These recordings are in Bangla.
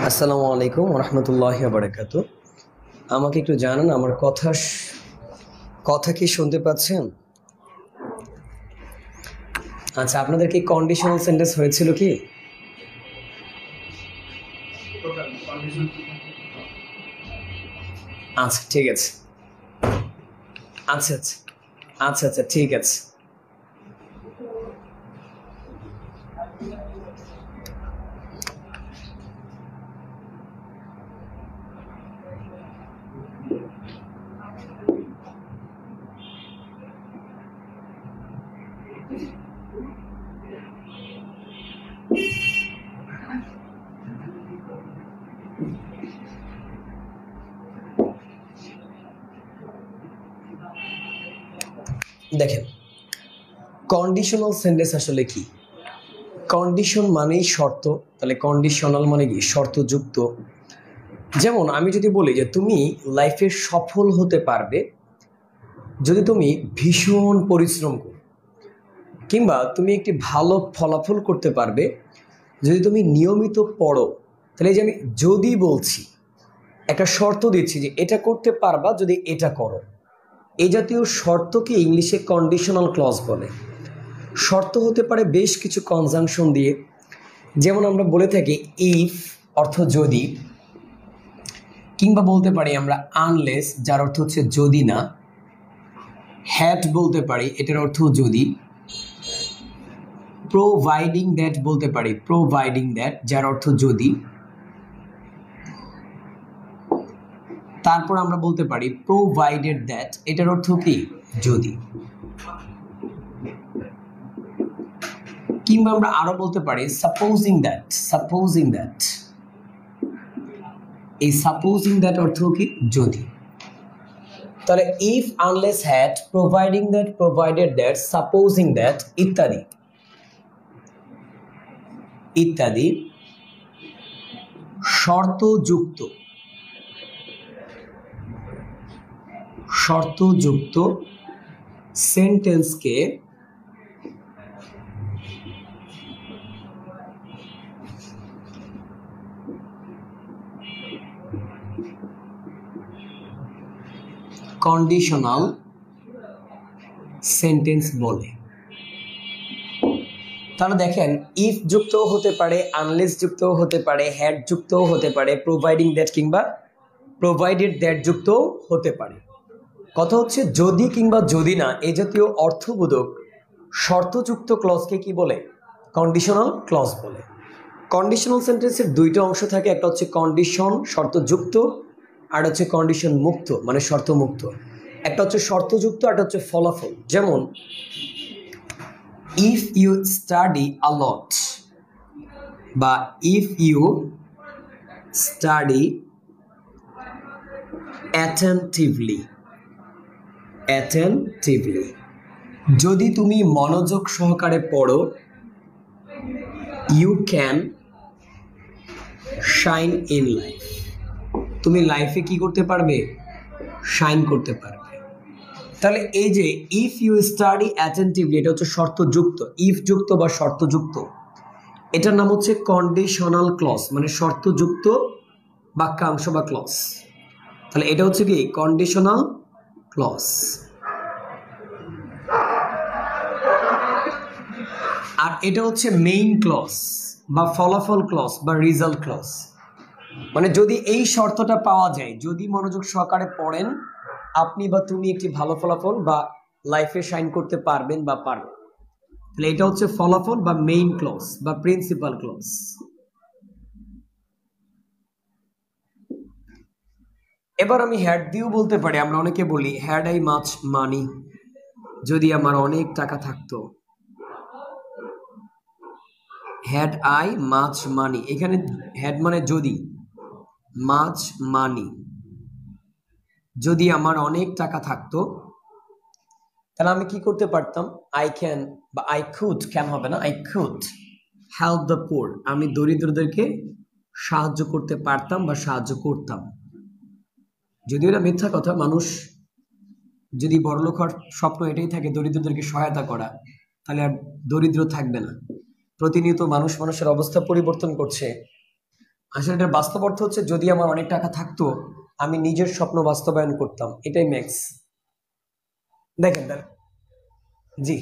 আসসালামু আলাইকুম রহমতুল্লাহি ওয়া বারাকাতুহু। আমাকে একটু জানান, আমার কথা কি শুনতে পাচ্ছেন? আচ্ছা, আপনাদের কি কন্ডিশনাল সেন্টেন্স হয়েছিল কি? আচ্ছা ঠিক আছে, আচ্ছা আচ্ছা আচ্ছা আচ্ছা ঠিক আছে। দেখেন, কন্ডিশনাল সেন্টেন্স আসলে কি? কন্ডিশন মানেই শর্ত, তাহলে কন্ডিশনাল মানে কি? শর্তযুক্ত। যেমন আমি যদি বলি যে তুমি লাইফে সফল হতে পারবে যদি তুমি ভীষণ পরিশ্রম করো, কিংবা তুমি একটি ভালো ফলাফল করতে পারবে যদি তুমি নিয়মিত পড়ো। তাহলে এই যে আমি যদি বলছি, একটা শর্ত দিচ্ছি যে এটা করতে পারবা যদি এটা করো, এই জাতীয় শর্তকে ইংলিশে কন্ডিশনাল ক্লজ বলে। শর্ত হতে পারে বেশ কিছু কনজাংশন দিয়ে, যেমন আমরা বলে থাকি ইফ অর্থ যদি, কিংবা বলতে পারি আমরা আনলেস, যার অর্থ হচ্ছে যদি না। হ্যাড বলতে পারি, এটার অর্থ যদি। প্রোভাইডিং দ্যাট বলতে পারি, প্রোভাইডিং দ্যাট, যার অর্থ যদি। তারপর আমরা বলতে পারি প্রোভাইডেড দ্যাট, এটার অর্থ কি? যদি। কিংবা আমরা আরো বলতে পারি সাপোজিং দ্যাট, সাপোজিং দ্যাট। এই সাপোজিং দ্যাট অর্থ কি? যদি। তাহলে if, unless, had, providing that, provided that, supposing that ইত্যাদি ইত্যাদি শর্তযুক্ত সেন্টেন্সকে কন্ডিশনাল সেন্টেন্স বলে। তাহলে দেখেন, ইফ যুক্তও হতে পারে, আনলেস যুক্তও হতে পারে, হ্যাড যুক্তও হতে পারে, প্রোভাইডিং দ্যাট কিংবা প্রোভাইডেড দ্যাট যুক্তও হতে পারে। কথা হচ্ছে যদি কিংবা যদি না এই জাতীয় অর্থবোধক শর্তযুক্ত ক্লজকে কি বলে? কন্ডিশনাল ক্লজ বলে। কন্ডিশনাল সেন্টেন্সের দুইটা অংশ থাকে, একটা হচ্ছে কন্ডিশন শর্তযুক্ত, আর হচ্ছে কন্ডিশন মুক্ত মানে শর্তমুক্ত। একটা হচ্ছে শর্তযুক্ত, একটা হচ্ছে ফলাফল। যেমন if you study a lot, বা if you study attentively, attentively, যদি তুমি মনোযোগ সহকারে পড়ো। You can shine in life, তুমি লাইফে কি করতে পারবে? শাইন করতে পারবে। তাহলে এই যে ইফ ইউ স্টাডি অ্যাটেন্টিভলি, এটা হচ্ছে শর্তযুক্ত, ইফ যুক্ত বা শর্তযুক্ত। এটার নাম হচ্ছে কন্ডিশনাল ক্লজ, মানে শর্তযুক্ত বাক্যাংশ বা ক্লজ। তাহলে এটা হচ্ছে কি? Conditional clause. আর এটা হচ্ছে মেইন ক্লজ বা ফলাফল ক্লজ বা রিজাল্ট ক্লজ। মানে যদি এই শর্তটা পাওয়া যায়, যদি মনোযোগ সহকারে পড়েন আপনি বা তুমি একটি ভালো ফলাফল বা লাইফে শাইন করতে পারবেন বা পারবেন, তাহলে এটা হচ্ছে ফলাফল বা মেইন ক্লজ বা প্রিন্সিপাল ক্লজ। এবার আমি হ্যাড দিয়েও বলতে পারি। আমরা অনেকে বলি হ্যাড আই মাচ মানি, যদি আমার অনেক টাকা থাকতো। হ্যাড আই মাচ মানি, এখানে হ্যাড মানে যদি, মাচ মানি যদি আমার অনেক টাকা থাকতো, তাহলে আমি কি করতে পারতাম? আই ক্যান বা আই কুড, ক্যান হবে না, I could help the poor, আমি দরিদ্রদেরকে সাহায্য করতে পারতাম বা সাহায্য করতাম। যদিও এটা মিথ্যা কথা, মানুষ যদি বড়লোক হওয়ার স্বপ্ন এটাই থাকে দরিদ্রদেরকে সহায়তা করা, তাহলে আর দরিদ্র থাকবে না। প্রতিনিয়ত মানুষের অবস্থা পরিবর্তন করছে, আসলে এটার বাস্তব অর্থ হচ্ছে যদি আমার অনেক টাকা থাকতো আমি নিজের স্বপ্ন বাস্তবায়ন করতাম, এটাই ম্যাক্স। দেখেন তাহলে জি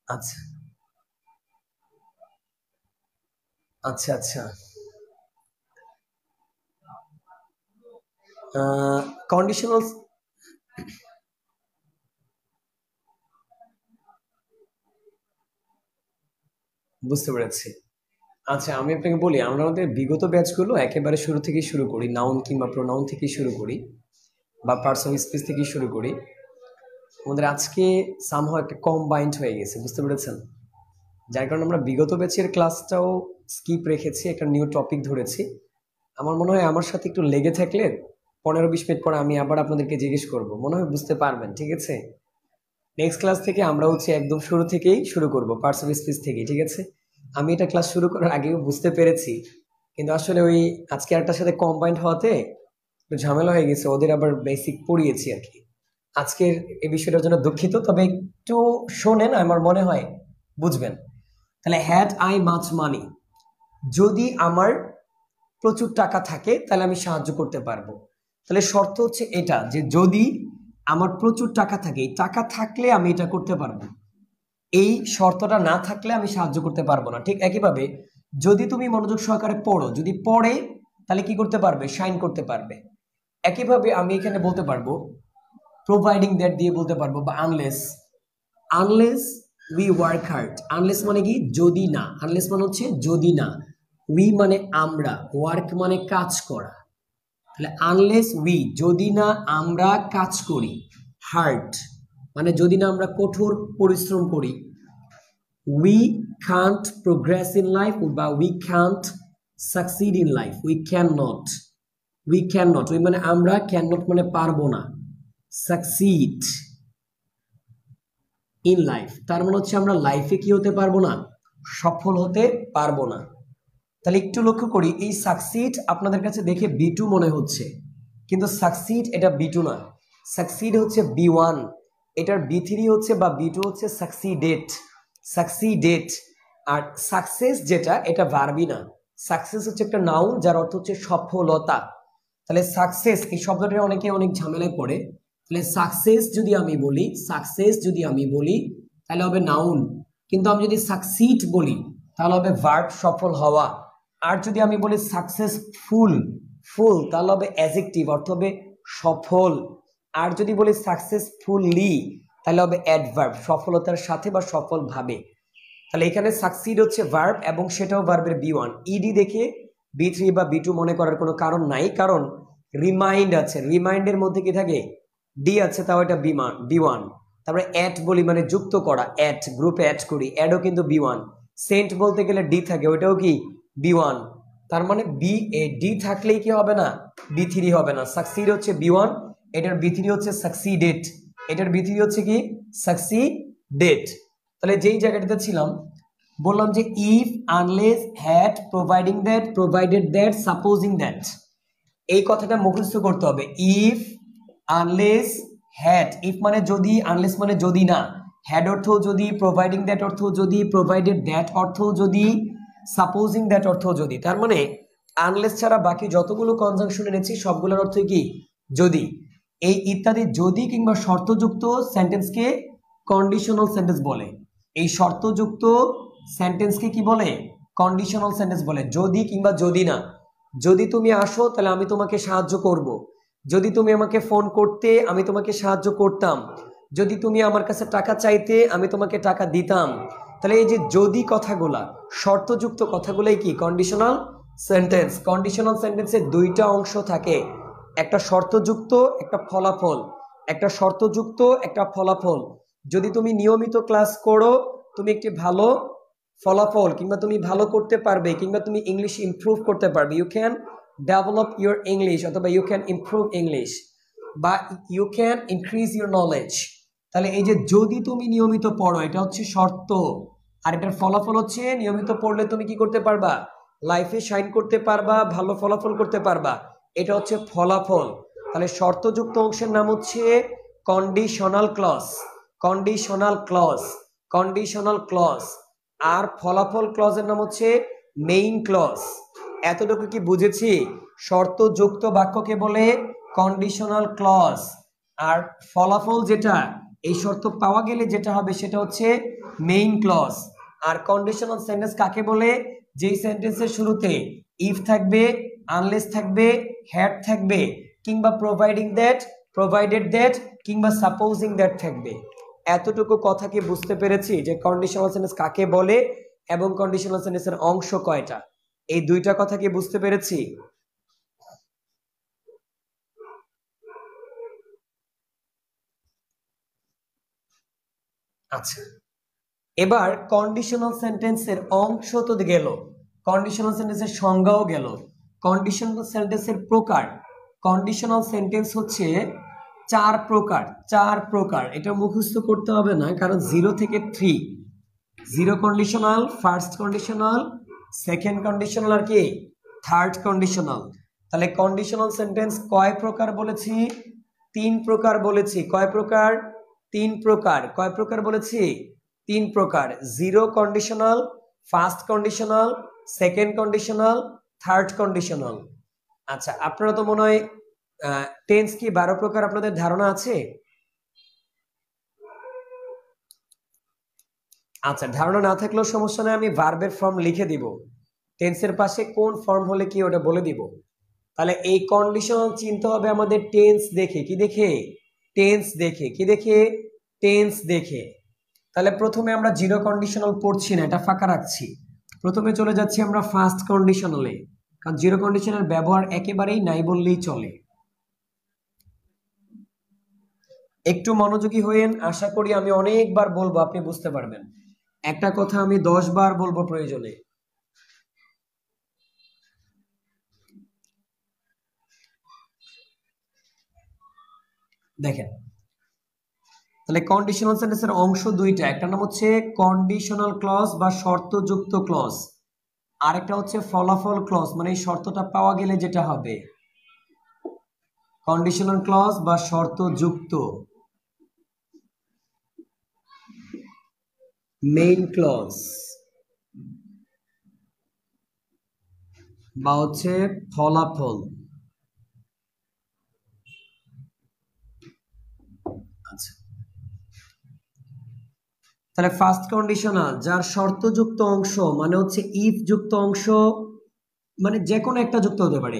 আচ্ছা আচ্ছা আচ্ছা কন্ডিশনাল বুঝতে পেরেছি। আচ্ছা আমি আপনাকে বলি, আমরা আমাদের বিগত ব্যাচগুলো একেবারে শুরু থেকেই শুরু করি, নাউন কিংবা প্রোনাউন থেকেই শুরু করি বা পার্টস অফ স্পিচ থেকেই শুরু করি। আমাদের আজকে সামহাও একটা কম্বাইন্ড হয়ে গেছে, বুঝতে পেরেছেন? যার কারণে আমরা বিগত ব্যাচের ক্লাসটাও স্কিপ রেখেছি, একটা নিউ টপিক ধরেছি। আমার মনে হয় আমার সাথে একটু লেগে থাকলে 15-20 মিনিট পরে আমি আবার আপনাদেরকে জিজ্ঞেস করব, মনে হয় বুঝতে পারবেন, ঠিক আছে? নেক্সট ক্লাস থেকে আমরা হচ্ছে একদম শুরু থেকেই শুরু করব, পার্টস অফ স্পিচ থেকেই, ঠিক আছে? আমি এটা ক্লাস শুরু করার আগেও বুঝতে পেরেছি, কিন্তু আসলে ওই আজকে একটার সাথে কম্বাইন্ড হওয়াতে একটু ঝামেলা হয়ে গেছে, ওদের আবার বেসিক পড়িয়েছি আর কি। আজকের এই বিষয়টার জন্য দুঃখিত, তবে একটু শোনেন, আমার মনে হয় বুঝবেন। তাহলে হ্যাড আই মাচ মানি, যদি আমার প্রচুর টাকা থাকে তাহলে আমি সাহায্য করতে পারবো। তাহলে শর্ত হচ্ছে এটা যে যদি আমার প্রচুর টাকা থাকে, এই টাকা থাকলে আমি এটা করতে পারবো, এই শর্তটা না থাকলে আমি সাহায্য করতে পারবো না। ঠিক একইভাবে যদি তুমি মনোযোগ সহকারে পড়ো, যদি পড়ে তাহলে কি করতে পারবে? শাইন করতে পারবে। একইভাবে আমি এখানে বলতে পারবো প্রোভাইডিং দ্যাট দিয়ে বলতে পারবো, বা unless, unless we work hard. Unless মানে কি? যদি না। আনলেস মানে হচ্ছে যদি না, উই মানে আমরা, ওয়ার্ক মানে কাজ করা। তাহলে আনলেস উই, যদি না আমরা কাজ করি, হার্ড মানে যদি না আমরা কঠোর পরিশ্রম করি, we can't progress in life, বা we can't succeed in life, we can not, we can not, we মানে আমরা, ক্যান নট মানে পারবো না, সাকসিড ইন লাইফ তার মানে হচ্ছে আমরা লাইফে কি হতে পারবো না? সফল হতে পারবো না। তাহলে একটু লক্ষ্য করি, এই সাকসিড আপনাদের কাছে দেখে বি2 মনে হচ্ছে, কিন্তু সাকসিড এটা বি2 না, সাকসিড হচ্ছে বি1, এটার বি3 হচ্ছে বা বি2 হচ্ছে সাকসিডেট, সাকসিডেট। আর সাকসেস যেটা, এটা ভার্বই না, সাকসেস হচ্ছে একটা নাউন যার অর্থ হচ্ছে সফলতা। তাহলে সাকসেস এই শব্দটা অনেকে অনেক ঝামেলায় পড়ে। তাহলে সাকসেস যদি আমি বলি, সাকসেস যদি আমি বলি তাহলে হবে নাউন, কিন্তু আমি যদি সাকসিড বলি তাহলে হবে ভার্ব, সফল হওয়া। আর যদি আমি বলি সাকসেসফুল, ফুল, তাহলে হবে অ্যাডজেক্টিভ, অর্থ হবে সফল। আর যদি বলি সাকসেসফুলি তাহলে হবে অ্যাডভার্ব, সফলতার সাথে বা সফলভাবে। তাহলে এখানে সাকসিড হচ্ছে ভার্ব এবং সেটাও ভার্বের বি1, ইডি দেখে বি3 বা বি2 মনে করার কোনো কারণ নাই, কারণ রিমাইন্ড আছে, রিমাইন্ডের মধ্যে কি থাকে? ডি আছে, তাও এটা বি1। তারপরে অ্যাড বলি মানে যুক্ত করা, অ্যাড, গ্রুপে অ্যাড করি, অ্যাডও কিন্তু বি1। সেন্ট বলতে গেলে ডি থাকে, ওইটাও কি? বি1। তার মানে বি এ ডি থাকলেই কি হবে না? বি3 হবে না। সাকসিড হচ্ছে বি1, এটার বি3 হচ্ছে সাকসিডেড, এটার বি3 হচ্ছে কি? সাকসিডেড। তাহলে যেই জায়গাটাতে ছিলাম বললাম যে if, unless, had, providing that, provided that, supposing that, এই কথাটা মুখস্থ করতে হবে। ইফ, আনলেস, হ্যাড, ইফ মানে যদি, আনলেস মানে যদি না, হ্যাড অর্থ যদি, প্রোভাইডিং দ্যাট অর্থ যদি, প্রোভাইডেড দ্যাট অর্থ যদি, সাপোজিং দ্যাট অর্থ যদি। তার মানে আনলেস ছাড়া বাকি যতগুলো কনজাংশন এনেছি সবগুলোর অর্থ কি? যদি। এই ইত্যাদি যদি কিংবা শর্তযুক্ত সেন্টেন্সকে কন্ডিশনাল সেন্টেন্স বলে। এই শর্তযুক্ত সেন্টেন্সকে কি বলে? কন্ডিশনাল সেন্টেন্স বলে। যদি কিংবা যদি না, যদি তুমি আসো তাহলে আমি তোমাকে সাহায্য করব, যদি তুমি আমাকে ফোন করতে আমি তোমাকে সাহায্য করতাম, যদি তুমি আমার কাছে টাকা চাইতে আমি তোমাকে টাকা দিতাম। তাহলে এই যে যদি কথাগুলা, শর্তযুক্ত কথাগুলাই কি? Conditional sentence. কন্ডিশনাল সেন্টেন্সের দুইটা অংশ থাকে, একটা শর্তযুক্ত, একটা ফলাফল, একটা শর্তযুক্ত, একটা ফলাফল। যদি তুমি নিয়মিত ক্লাস করো তুমি একটি ভালো ফলাফল, কিংবা তুমি ভালো করতে পারবে, কিংবা তুমি ইংলিশ ইমপ্রুভ করতে পারবে, you can develop your English, অথবা ইউ ক্যান ইমপ্রুভ ইংলিশ, বা you can increase your knowledge. তাহলে এই যে যদি তুমি নিয়মিত পড়ো, এটা হচ্ছে শর্ত, আর এটার ফলাফল হচ্ছে নিয়মিত পড়লে তুমি কি করতে পারবা? লাইফে শাইন করতে পারবা, ভালো ফলাফল করতে পারবা, এটা হচ্ছে ফলাফল। তাহলে শর্তযুক্ত অংশের নাম হচ্ছে conditional clause, conditional clause, conditional clause. আর ফলাফল ক্লজের নাম হচ্ছে মেইন ক্লজ। এতটুকু কি বুঝেছি? শর্তযুক্ত বাক্যকে বলে কন্ডিশনাল ক্লজ, আর ফলাফল যেটা এই শর্ত পাওয়া গেলে যেটা হবে সেটা হচ্ছে মেইন ক্লজ। আর কন্ডিশনাল সেন্টেন্স কাকে বলে? যেই সেন্টেন্সের শুরুতে ইফ থাকবে, আনলেস থাকবে, হ্যাড থাকবে, কিংবা প্রোভাইডিং দ্যাট, প্রোভাইডেড দ্যাট, কিংবা সাপোজিং দ্যাট থাকবে। এতটুকু কথা কি বুঝতে পেরেছি যে কন্ডিশনাল সেন্টেন্স কাকে বলে এবং কন্ডিশনাল সেন্টেন্সের অংশ কয়টা? এই দুইটা কথা কি বুঝতে পেরেছি? আচ্ছা, এবার কন্ডিশনাল সেন্টেন্সের অংশ তো গেল, কন্ডিশনাল সেন্টেন্সের সংজ্ঞাও গেল, কন্ডিশনাল সেন্টেন্সের প্রকার। কন্ডিশনাল সেন্টেন্স হচ্ছে চার প্রকার, চার প্রকার। এটা মুখস্থ করতে হবে না, কারণ 0 থেকে 3, zero conditional, first conditional, second conditional আর কি থার্ড কন্ডিশনাল। তাহলে কন্ডিশনাল সেন্টেন্স কয় প্রকার বলেছি? 3 প্রকার বলেছি। কয় প্রকার? 3 প্রকার। কয় প্রকার বলেছি? 3 প্রকার। Zero conditional, first conditional, second conditional, third conditional. আচ্ছা, আপনারা তো মনে হয় টেন্স কি 12 প্রকার আপনাদের ধারণা আছে? আচ্ছা, ধারণা না থাকলেও সমস্যা নেই, আমি ভার্বের ফর্ম লিখে দিব, টেন্সের পাশে কোন ফর্ম হলে কি ওটা বলে দিব। তাহলে এই কন্ডিশনাল চিনতে হবে আমাদের টেন্স দেখে। কি দেখে? টেন্স দেখে। কি দেখে? টেন্স দেখে। তাহলে প্রথমে আমরা জিরো কন্ডিশনাল পড়ছি না, এটা ফাঁকা রাখছি। প্রথমে চলে যাচ্ছি আমরা ফার্স্ট কন্ডিশনালে, কারণ জিরো কন্ডিশনাল ব্যবহার একেবারেই নাই বললেই চলে। একটু মনোযোগী হয়েন, আশা করি আমি অনেকবার বলবো, আপনি বুঝতে পারবেন। একটা কথা আমি 10 বার বলবো প্রয়োজনে। দেখেন, তাহলে কন্ডিশনাল সেন্টেন্সের অংশ দুইটা, একটা নাম হচ্ছে কন্ডিশনাল ক্লজ বা শর্তযুক্ত ক্লজ, আরেকটা হচ্ছে ফলাফল ক্লজ, মানে এই শর্তটা পাওয়া গেলে যেটা হবে। কন্ডিশনাল ক্লজ বা শর্তযুক্ত, মেইন ক্লজ বা হচ্ছে ফলাফল। আচ্ছা, তাহলে ফার্স্ট কন্ডিশনাল যার শর্তযুক্ত অংশ মানে হচ্ছে ইফ যুক্ত অংশ, মানে যে কোনো একটা যুক্ত হতে পারে,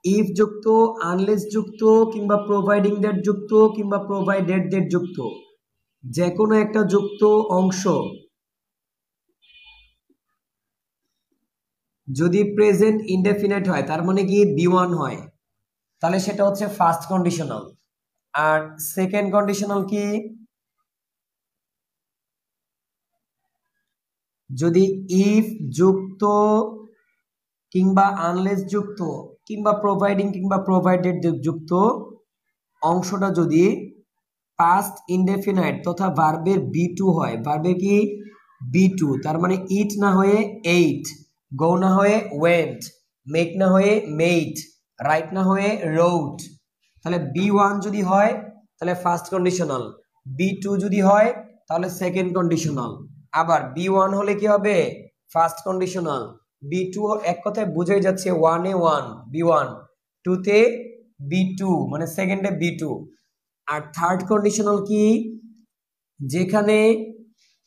ইফ যুক্ত, আনলেস যুক্ত, কিংবা প্রোভাইডিং দ্যাট যুক্ত, কিংবা প্রোভাইডেড দ্যাট যুক্ত, যে কোনো একটা যুক্ত অংশ যদি প্রেজেন্ট ইনডেফিনিট হয়, তার মানে কি বি1 হয়, তাহলে সেটা হচ্ছে ফার্স্ট কন্ডিশনাল। আর সেকেন্ড কন্ডিশনাল কি? যদি ইফ যুক্ত কিংবা আনলেস যুক্ত কিংবা প্রোভাইডিং কিংবা প্রোভাইডেড যুক্ত অংশটা যদি পাস্ট ইনডেফিনাইট তথা ভার্বের বি2 হয়, ভার্বের কি বি2, তার মানে ইট না হয়ে এইট, গো না হয়ে ওয়েন্ট, মেক না হয়ে মেড, রাইট না হয়ে রোড, তাহলে বি1 যদি হয় তাহলে ফার্স্ট কন্ডিশনাল, বি2 যদি হয় তাহলে সেকেন্ড কন্ডিশনাল, আবার বি1 হলে কি হবে? ফার্স্ট কন্ডিশনাল, বি2 এক কথায় বুঝাই যাচ্ছে 1 এ 1 বি1, 2 তে বি2 মানে সেকেন্ডে বি2। আর থার্ড কন্ডিশনাল কি? যেখানে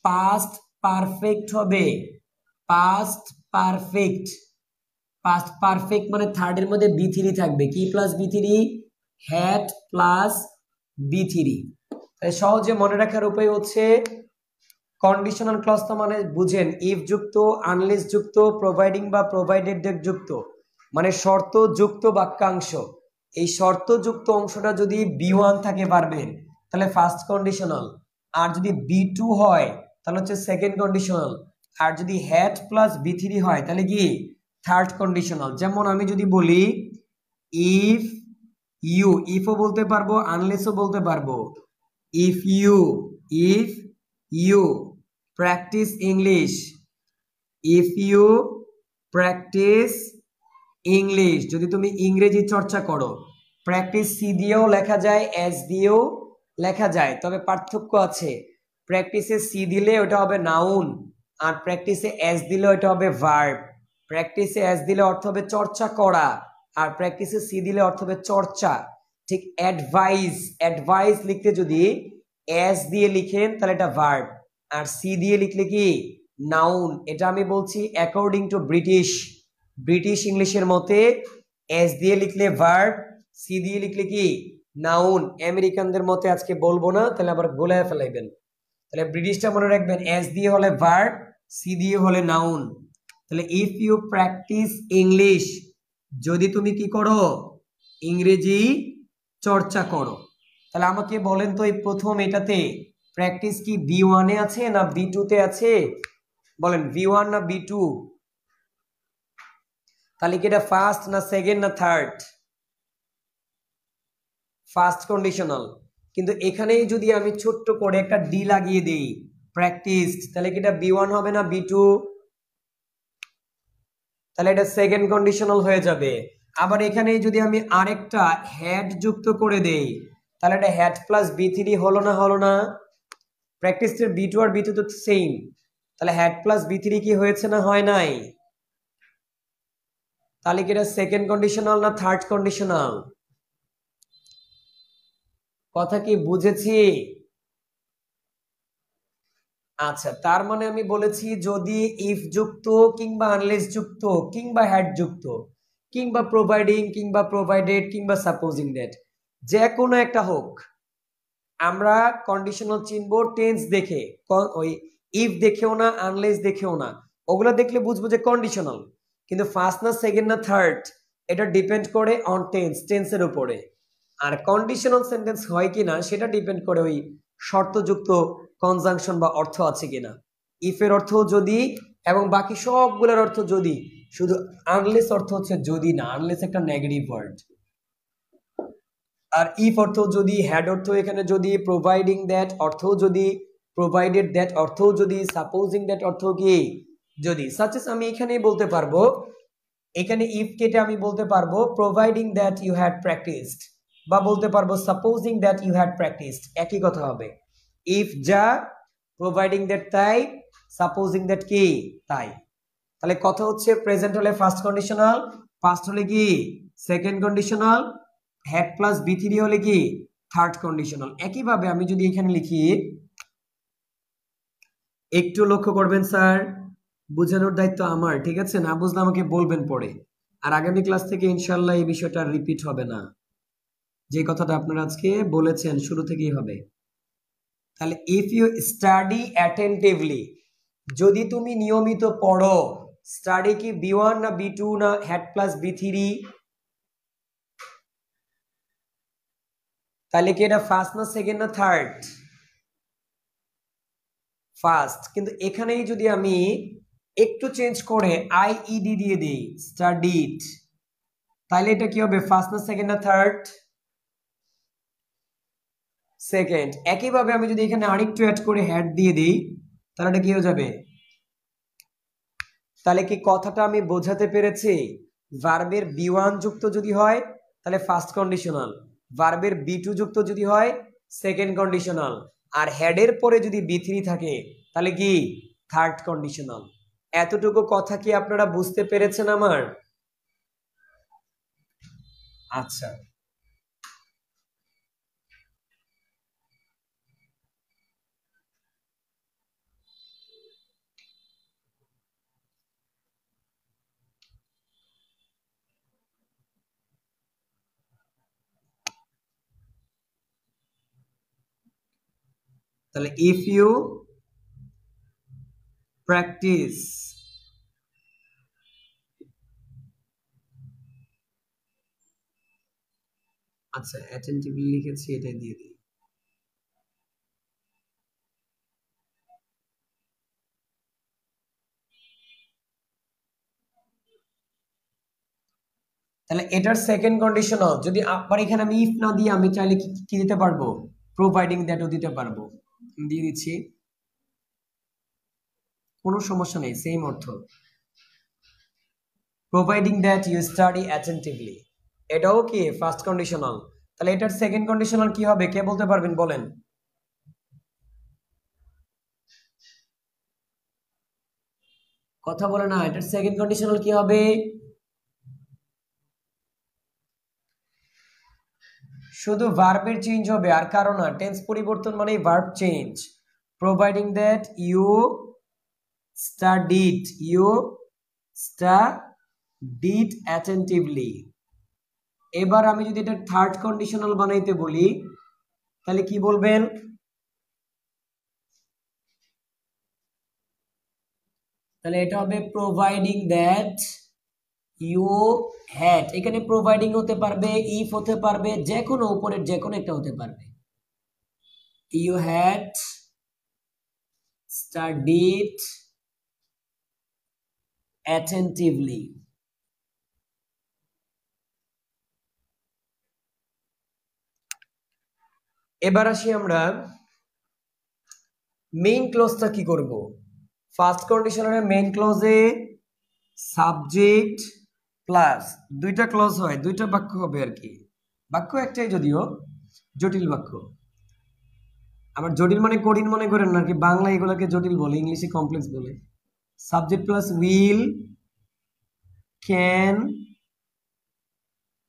পাস্ট পারফেক্ট হবে, পাস্ট পারফেক্ট, পাস্ট পারফেক্ট মানে থার্ডের মধ্যে বি3 থাকবে, কি প্লাস বি3? হ্যাড প্লাস বি3। তাই সহজে মনে রাখার উপায় হচ্ছে কন্ডিশনাল ক্লজ তো মানে বুঝেন ইফ যুক্ত, আনলেস যুক্ত, প্রোভাইডিং বা প্রোভাইডেড যুক্ত, মানে শর্ত যুক্ত বাক্যাংশ। এই শর্ত যুক্ত অংশটা যদি বি1 থাকে পারবেন তাহলে ফার্স্ট কন্ডিশনাল, আর যদি বি2 হয় তাহলে হচ্ছে সেকেন্ড কন্ডিশনাল, আর যদি হ্যাড প্লাস বি3 হয় তাহলে কি থার্ড কন্ডিশনাল। যেমন আমি যদি বলি ইফ ইউ, ইফও বলতে পারবো, আনলেসও বলতে পারবো। If you practise English, if you practise English, যদি তুমি ইংরেজি চর্চা করো, প্র্যাকটিস সি দিয়েও লেখা যায়, এস দিয়েও লেখা যায়, তবে পার্থক্য আছে। প্র্যাকটিসে সি দিলে ওটা হবে নাউন, আর প্র্যাকটিসে এস দিলে ওটা হবে ভার্ব। প্র্যাকটিসে এস দিলে অর্থ হবে চর্চা করা, আর প্র্যাকটিসে সি দিলে অর্থ হবে চর্চা। ঠিক অ্যাডভাইস, অ্যাডভাইস লিখতে যদি এস দিয়ে লিখেন তাহলে এটা ভার্ব, আর সি দিয়ে লিখলে কি নাউন। এটা আমি বলছি অ্যাকর্ডিং টু ব্রিটিশ, ব্রিটিশ ইংলিশের মতে এস দিয়ে লিখলে ভার্ব, সি দিয়ে লিখলে কি নাউন। আমেরিকানদের মতে আজকে বলবো না, তাহলে আবার গোলায় ফেলাইবেন। তাহলে ব্রিটিশটা মনে রাখবেন, এস দিয়ে হলে ভার্ব, সি দিয়ে হলে নাউন। তাহলে ইফ ইউ প্র্যাকটিস ইংলিশ, যদি তুমি কি করো ইংরেজি চর্চা করো। তাহলে আমাকে বলেন তো এই প্রথম এটাতে প্র্যাকটিস কি B1 এ আছে না B2 তে আছে? বলেন B1 না B2? তাহলে কি এটা ফার্স্ট না সেকেন্ড না থার্ড? First conditional. কিন্তু এখানেই যদি আমি ছোট্ট করে একটা ডি লাগিয়ে দেই প্র্যাকটিস, তাহলে কি এটা B1 হবে না B2? তাহলে এটা সেকেন্ড কন্ডিশনাল হয়ে যাবে। আবার এখানে যদি আমি আরেকটা হ্যাড যুক্ত করে দেই, তাহলে এটা হ্যাড প্লাস B3 হলো না? হলো না? প্র্যাকটিসের B2 আর B2 তো সেম, তাহলে হ্যাড প্লাস B3 কি হয়েছে না হয় নাই? তাহলে কি এটা সেকেন্ড কন্ডিশনাল না থার্ড কন্ডিশনাল? কথা কি বুঝেছি? আচ্ছা, তার মানে আমি বলেছি যদি ইফ যুক্ত কিংবা আনলেস যুক্ত কিংবা হ্যাড যুক্ত কিংবা প্রোভাইডিং কিংবা প্রোভাইডেড কিংবা সাপোজিং দ্যাট, যে কোনো একটা হোক, আমরা কন্ডিশনাল চিনবো টেন্স দেখে। ওই ইফ দেখেও না, আনলেস দেখেও না, ওগুলো দেখলে বুঝবো যে কন্ডিশনাল। কিন্তু ফার্স্ট না সেকেন্ড না থার্ড এটা ডিপেন্ড করে অন টেন্স, টেন্সের উপরে। আর কন্ডিশনাল সেন্টেন্স হয় কিনা সেটা ডিপেন্ড করে ওই শর্তযুক্ত কনজাংশন বা অর্থ আছে কিনা। ইফের অর্থ যদি এবং বাকি সবগুলোর অর্থ যদি, শুধু আনলেস অর্থ হচ্ছে যদি না, আনলেস একটা নেগেটিভ ওয়ার্ড। আর ইফ অর্থ যদি, হ্যাড অর্থ এখানে যদি, প্রোভাইডিং দ্যাট অর্থ যদি, প্রোভাইডেড দ্যাট অর্থ যদি, সাপোজিং দ্যাট অর্থ কি যদি। সাচেস আমি এখানেই বলতে পারবো, এখানে ইফ কেটে আমি বলতে পারবো providing that you had practised, বা বলতে পারবো supposing that you had practised, একই কথা হবে। ইফ যা, প্রোভাইডিং দ্যাট তাই, সাপোজিং দ্যাট কি তাই। তাহলে কথা হচ্ছে প্রেজেন্ট হলে ফার্স্ট কন্ডিশনাল, পাস্ট হলে কি second conditional, had plus B3 হলে কি থার্ড কন্ডিশনাল। একইভাবে আমি যদি এখানে লিখি, একটু লক্ষ্য করবেন স্যার, বোঝানোর দায়িত্ব আমার, ঠিক আছে? না বুঝলে আমাকে বলবেন পরে। আর আগামী ক্লাস থেকে ইনশাল্লাহ এই বিষয়টা রিপিট হবে না, যে কথাটা আপনারা আজকে বলেছেন শুরু থেকেই হবে। তাহলে ইফ ইউ স্টাডি অ্যাটেন্টিভলি, যদি তুমি নিয়মিত পড়ো, স্টাডি কি B1 না B2 না হ্যাড প্লাস B3? তাহলে কি এটা ফার্স্ট না সেকেন্ড না থার্ড? ফার্স্ট। কিন্তু এখানেই যদি আমি একটু চেঞ্জ করে IED দিয়ে দিই, স্টাডিড, তাহলে এটা কি হবে ফার্স্ট না সেকেন্ড না থার্ড? সেকেন্ড। একইভাবে আমি যদি এখানে আরেকটু অ্যাড করে হ্যাড দিয়ে দিই, তাহলে এটা কি হয়ে যাবে? তাহলে কি কথাটা আমি বোঝাতে পেরেছি? ভার্বের B1 যুক্ত যদি হয় তাহলে ফার্স্ট কন্ডিশনাল, ভার্বের B2 যুক্ত যদি হয় সেকেন্ড কন্ডিশনাল, আর হেডের পরে যদি B3 থাকে তাহলে কি থার্ড কন্ডিশনাল। এতটুকু কথা কি আপনারা বুঝতে পেরেছেন আমার? আচ্ছা, তাহলে ইফ ইউ প্র্যাকটিস, আচ্ছা অ্যাটেন্টিভলি লিখেছি, এটাই দিয়ে দিই। তাহলে এটার সেকেন্ড কন্ডিশনাল যদি আবার এখানে আমি ইফ না দিয়ে আমি চাইলে কি দিতে পারবো? প্রোভাইডিং দ্যাটও দিতে পারবো। দিয়ে দিচ্ছি, কোনো সমস্যা নেই, সেম অর্থ। Providing that you study attentively, এটাও কি ফার্স্ট কন্ডিশনাল। তাহলে এটার সেকেন্ড কন্ডিশনাল কি হবে, কে বলতে পারবেন বলেন? কথা বলে না, এটার সেকেন্ড কন্ডিশনাল কি হবে? শুধু ভার্বের চেঞ্জ হবে, আর কারণ না। টেন্স পরিবর্তন মানে verb change. Providing that you studied attentively. এবার আমি যদি এটা থার্ড কন্ডিশনাল বানাইতে বলি তাহলে কি বলবেন? তাহলে এটা হবে প্রোভাইডিং দ্যাট ইউ হ্যাড। এখানে প্রোভাইডিং হতে পারবে, ইফ হতে পারবে, যে কোনো উপরের যে কোনো একটা হতে পারবে। You had studied attentively. এবার আসি আমরা মেইন ক্লজটা কি করব। ফার্স্ট কন্ডিশনারের মেইন ক্লজে সাবজেক্ট প্লাস দুইটা ক্লজ হয়, দুইটা বাক্য হবে আর কি। বাক্য একটাই, যদিও জটিল বাক্য। আবার জটিল মানে কঠিন মনে করেন না আর কি, বাংলা এগুলোকে জটিল বলে, ইংলিশে কমপ্লেক্স বলে। Subject plus will, can,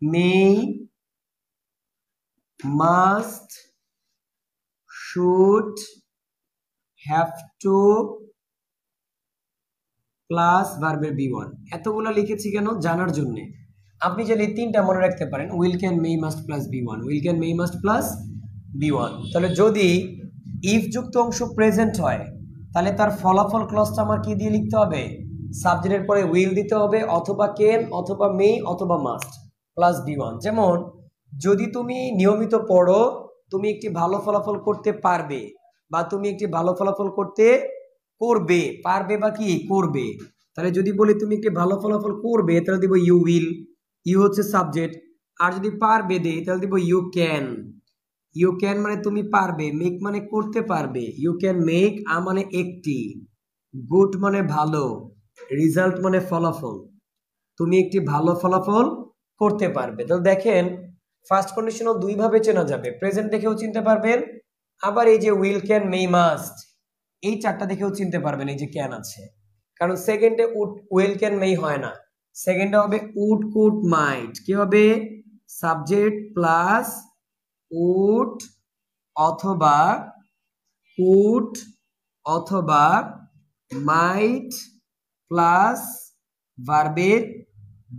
may, must, should, have to plus ভার্বের বি ওয়ান। এতগুলো লিখেছি কেন? জানার জন্য। আপনি যদি তিনটা মনে রাখতে পারেন, will, can, may, must plus B one, will, can, may, must plus B one. তাহলে যদি ইফ যুক্ত অংশ প্রেজেন্ট হয় তাহলে তার ফলাফল ক্লজটা আমার কি দিয়ে লিখতে হবে? সাবজেক্টের পরে উইল দিতে হবে, অথবা ক্যান, অথবা মে, অথবা মাস্ট প্লাস বি ওয়ান। যেমন যদি তুমি নিয়মিত পড়ো তুমি একটি ভালো ফলাফল করতে পারবে, বা তুমি একটি ভালো ফলাফল করতে করবে, পারবে বা কি করবে। তাহলে যদি বলি তুমি একটি ভালো ফলাফল করবে তাহলে দিব ইউ উইল, ইউ হচ্ছে সাবজেক্ট। আর যদি পারবে দেই তাহলে দিব ইউ ক্যান। ইউ ক্যান মানে তুমি পারবে, মেক মানে করতে পারবে, ইউ ক্যান মেক, আ মানে একটি, গুড মানে ভালো, রেজাল্ট মানে ফলাফল, তুমি একটি ভালো ফলাফল করতে পারবে। তাহলে দেখেন ফার্স্ট কন্ডিশনাল দুই ভাবে চেনা যাবে, প্রেজেন্ট দেখেও চিনতে পারবেন, আবার এই যে উইল, ক্যান, মে, মাস্ট এই চারটা দেখেও চিনতে পারবেন এই যে ক্যান আছে। কারণ সেকেন্ডে উইল, ক্যান, মে হয় না, সেকেন্ডে হবে উড, কুড, মাইট। কি হবে? সাবজেক্ট প্লাস উড অথবা কুড অথবা মাইট প্লাস ভার্বের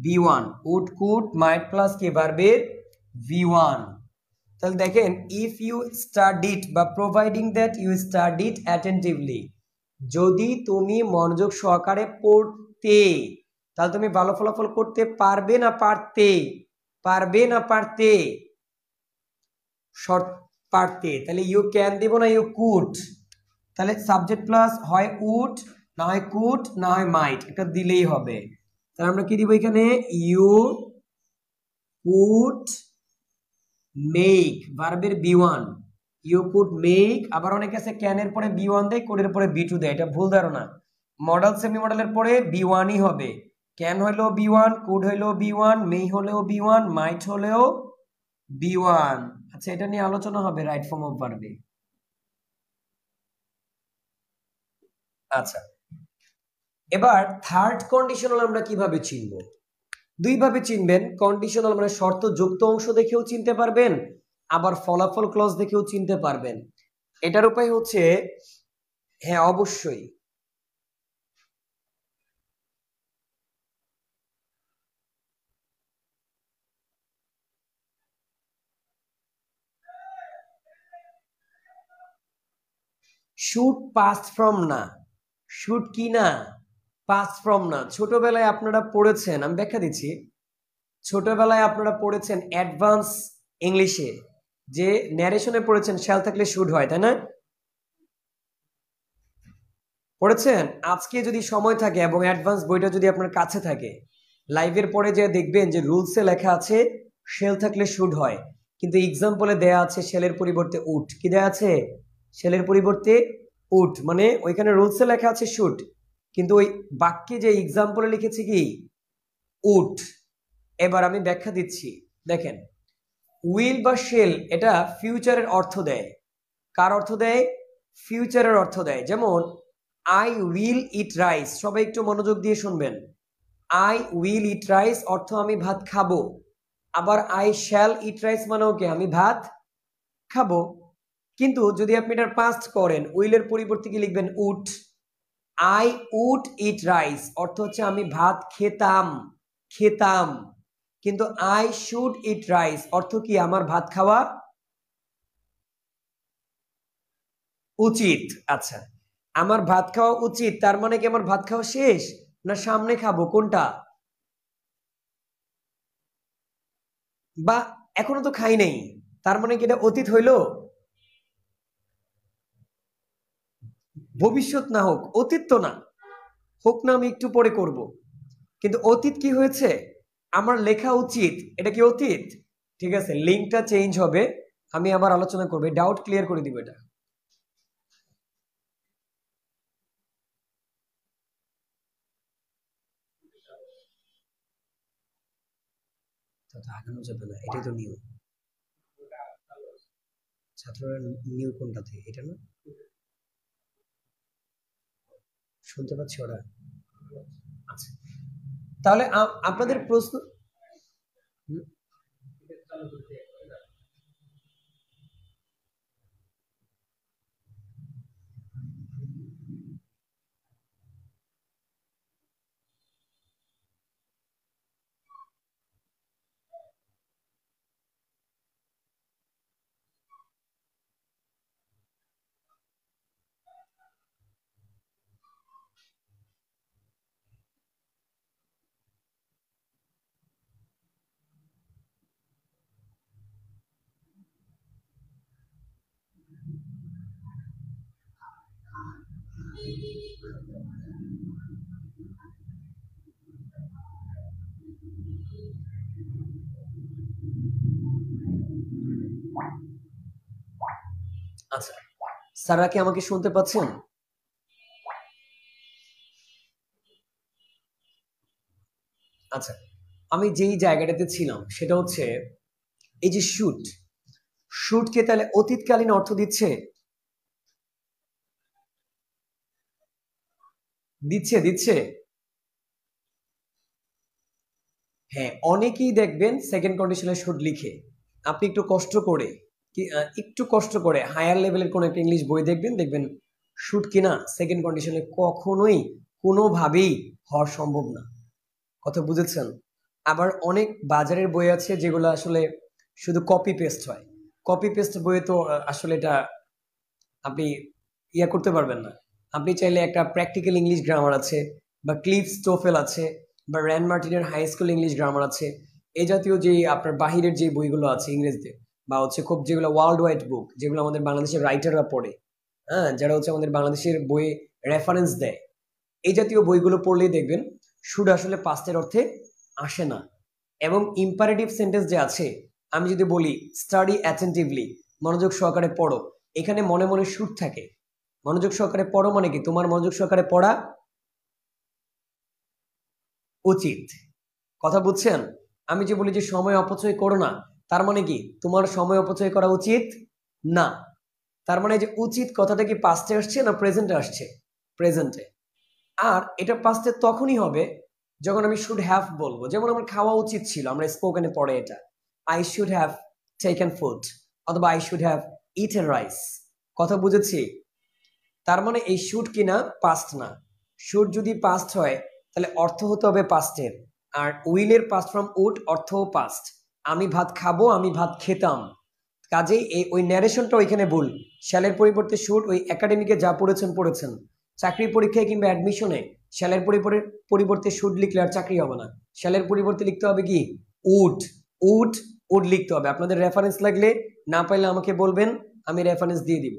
V one. Would, could, might plus কি ভার্বের বি ওয়ান। তাহলে দেখেন ইফ ইউ স্টাডিড বা providing that you studied attentively, যদি তুমি মনোযোগ সহকারে পড়তে তাহলে তুমি ভালো ফলাফল করতে পারবে না পারতে? পারবে না পারতে? শর্ট পারতে। তাহলে ইউ ক্যান দিব না ইউ কুড। তাহলে সাবজেক্ট প্লাস হয় উড, না হয় কুড, না হয় মাইট, এটা দিলেই হবে। তাহলে আমরা কি দিব এখানে? ইউ কুড মেক ভার্বের V one, you could make. আবার অনেকে আছে ক্যানের পরে বি ওয়ান দেয়, কোডের পরে বি টু দেয়, এটা ভুল ধারণা। মডেল সেমি মডেলের পরে বি ওয়ানই হবে। ক্যান হলেও বি ওয়ান, কুড হলেও বি ওয়ান, মে হলেও বি ওয়ান, মাইট হলেও বি ওয়ান। আচ্ছা, এটা নিয়ে আলোচনা হবে রাইট ফর্ম অফ ভার্বে। আচ্ছা, এবার থার্ড কন্ডিশনাল আমরা কিভাবে চিনব? দুই ভাবে চিনবেন। কন্ডিশনাল মানে শর্ত যুক্ত অংশ দেখেও চিনতে পারবেন, আবার ফলাফল ক্লজ দেখেও চিনতে পারবেন। এটার উপায় হচ্ছে, হ্যাঁ অবশ্যই, শুড পাস্ট ফ্রম না, শুড কি না? পাস্ট ফ্রম না। ছোটবেলায় আপনারা পড়েছেন, আমি ব্যাখ্যা দিচ্ছি। ছোটবেলায় আপনারা পড়েছেন অ্যাডভান্স ইংলিশে যে ন্যারেশনে পড়েছেন শ্যাল থাকলে শুড হয়, তাই না? পড়েছেন? আজকে যদি সময় থাকে এবং অ্যাডভান্স বইটা যদি আপনার কাছে থাকে, লাইভের পরে যে দেখবেন যে রুলসে লেখা আছে শেল থাকলে শুড হয়, কিন্তু এক্সাম্পলে দেয়া আছে শেলের পরিবর্তে উড। কি দেয়া আছে? শেলের পরিবর্তে উড, মানে ওইখানে রুলসে লেখা আছে শুড, কিন্তু ওই বাক্যে যে এক্সাম্পলে লিখেছে কি উড। এবার আমি ব্যাখ্যা দিচ্ছি, দেখেন উইল বা শেল এটা ফিউচারের অর্থ দেয়। কার অর্থ দেয়? ফিউচারের অর্থ দেয়। যেমন আই উইল ইট রাইস, সবাই একটু মনোযোগ দিয়ে শুনবেন। আই উইল ইট রাইস অর্থ আমি ভাত খাবো। আবার আই শ্যাল ইট রাইস মানেও কি আমি ভাত খাবো। কিন্তু যদি আপনি এটার পাস্ট করেন, উইলের পরিবর্তে কি লিখবেন? Would. I would eat rice অর্থ হচ্ছে আমি ভাত খেতাম, খেতাম। কিন্তু আই শুড ইট রাইস অর্থ কি আমার ভাত খাওয়া উচিত। আচ্ছা, আমার ভাত খাওয়া উচিত তার মানে কি আমার ভাত খাওয়া শেষ না সামনে খাবো, কোনটা? বা এখনো তো খাই নাই, তার মানে কি এটা অতীত হইলো? ভবিষ্যৎ না হোক, অতীত তো না, হোক না আমি একটু পরে করব। কিন্তু অতীত কি হয়েছে? আমার লেখা উচিত, এটা কি অতীত? ঠিক আছে, লিঙ্কটা চেঞ্জ হবে, আমি আবার আলোচনা করবো, ডাউট ক্লিয়ার করে দিব এটা। আগানো যাবে না, এটাই তো নিয়ম। ছাত্ররা নিউ কোনটাতে? এটা না? শুনতে পাচ্ছি ওরা? আচ্ছা, তাহলে আপনাদের প্রশ্ন। হুম, আচ্ছা, স্যাররা কি আমাকে শুনতে পাচ্ছেন? আচ্ছা, আমি যেই জায়গাটাতে ছিলাম সেটা হচ্ছে এই যে শুট, শুটকে তাহলে অতীতকালীন অর্থ দিচ্ছে, দিচ্ছে দিচ্ছে। হ্যাঁ, অনেকেই দেখবেন সেকেন্ড কন্ডিশনে শুড লিখে। আপনি একটু কষ্ট করে একটু কষ্ট করে হায়ার লেভেলের কোন একটা ইংলিশ বই দেখবেন, দেখবেন শুড কিনা সেকেন্ড কন্ডিশনে কখনোই কোনোভাবেই হওয়া সম্ভব না। কথা বুঝেছেন? আবার অনেক বাজারের বই আছে যেগুলো আসলে শুধু কপি পেস্ট হয়। কপি পেস্ট বইয়ে তো আসলে এটা আপনি করতে পারবেন না। আপনি চাইলে একটা প্র্যাকটিক্যাল ইংলিশ গ্রামার আছে, বা ক্লিফ স্টোফেল আছে, বা র্যান মার্টিনের হাই স্কুল ইংলিশ গ্রামার আছে, এই জাতীয় যে আপনার বাহিরের যে বইগুলো আছে ইংরেজিতে, বা হচ্ছে খুব যেগুলো ওয়ার্ল্ড ওয়াইড বুক, যেগুলো আমাদের বাংলাদেশের রাইটাররা পড়ে, হ্যাঁ, যারা হচ্ছে আমাদের বাংলাদেশের বইয়ে রেফারেন্স দেয়, এই জাতীয় বইগুলো পড়লেই দেখবেন শুড আসলে পাস্টের অর্থে আসে না। এবং ইম্পারেটিভ সেন্টেন্স যে আছে, আমি যদি বলি স্টাডি অ্যাটেন্টিভলি, মনোযোগ সহকারে পড়ো, এখানে মনে মনে শুড থাকে। মনোযোগ সহকারে পড়ো মানে কি তোমার মনোযোগ সহকারে পড়া উচিত। কথা বুঝছেন? আমি যে বলি যে সময় অপচয় করো না, তার মানে কি তোমার সময় অপচয় করা উচিত না। তার মানে যে উচিত কথাটা কি পাস্টে আসছে না প্রেজেন্টে আসছে? প্রেজেন্টে। আর এটা পাস্টে তখনই হবে যখন আমি শুড হ্যাভ বলবো। যেমন আমার খাওয়া উচিত ছিল, আমরা স্পোকেনে পড়ে এটা, I should have taken food, অথবা I should have eaten rice. কথা বুঝেছি? তার মানে এই শুড কিনা পাস্ট না। শুড যদি পাস্ট হয় তাহলে অর্থ হতে হবে পাস্টের। আর উইলের পাস্ট ফ্রম উড অর্থও পাস্ট। আমি ভাত খাবো, আমি ভাত খেতাম। কাজেই এই ওই ন্যারেশনটা ওইখানে ভুল। শ্যালের পরিবর্তে শুড, ওই একাডেমিকে যা পড়েছেন পড়েছেন। চাকরি পরীক্ষায় কিংবা অ্যাডমিশনে শ্যালের পরিবর্তে শুড লিখলে আর চাকরি হবে না। শ্যালের পরিবর্তে লিখতে হবে কি? উড। উড, উড লিখতে হবে। আপনাদের রেফারেন্স লাগলে না পাইলে আমাকে বলবেন, আমি রেফারেন্স দিয়ে দিব।